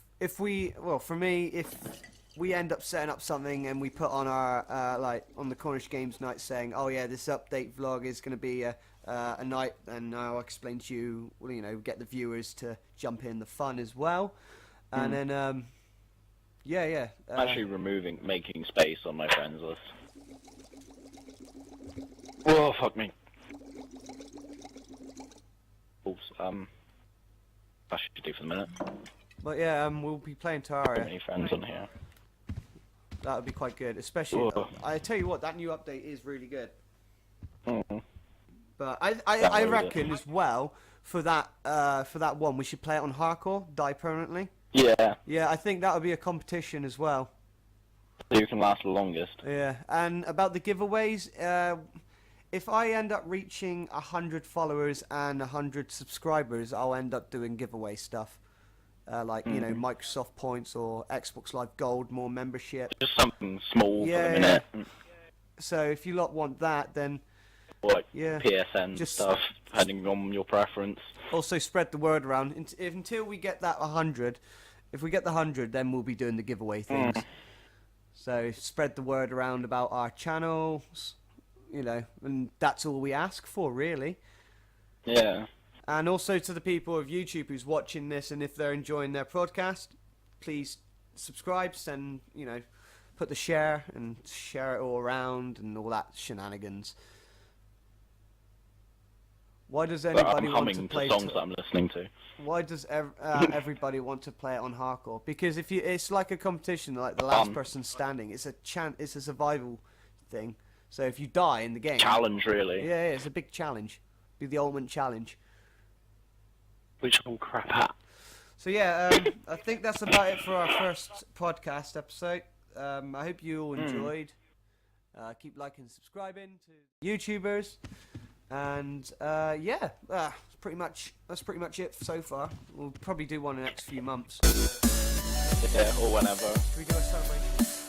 we end up setting up something and we put on our like on the Cornish Games night saying, oh yeah, this update vlog is going to be a night, and I'll explain to you, well, you know, get the viewers to jump in the fun as well, and then I'm actually making space on my friends list. Oh, fuck me. Oops, I should do for the minute. But yeah, we'll be playing Too Terraria. many friends on here. That would be quite good, especially. Whoa. I tell you what, that new update is really good. Mm. But I Download reckon as well for that one we should play it on hardcore, die permanently. Yeah, Yeah, I think that would be a competition as well. who can last the longest? Yeah, and about the giveaways, if I end up reaching 100 followers and 100 subscribers, I'll end up doing giveaway stuff. Like, you know, Microsoft points or Xbox Live Gold, more membership. Just something small for Yeah, the minute. So if you lot want that, then Or like yeah, PSN just- stuff, depending on your preference. also spread the word around. Until we get that 100, if we get the 100, then we'll be doing the giveaway things. So spread the word around about our channels, you know, and that's all we ask for, really. Yeah. And also to the people of YouTube who's watching this, and if they're enjoying their podcast, please subscribe, send, you know, put the share and share it all around and all that shenanigans. Why does But anybody I'm want to humming play? to songs that I'm listening to. Why does everybody want to play it on hardcore? Because if you, it's like a competition, like the last person standing. It's a it's a survival thing. So if you die in the game, Challenge, really. yeah, it's a big challenge. Be the ultimate challenge. Which I'm crap at. So yeah, I think that's about it for our first podcast episode. I hope you all enjoyed. Keep liking and subscribing to YouTubers, and yeah, that's pretty much it so far. We'll probably do one in the next few months. Yeah, or whenever. Should we do a celebration?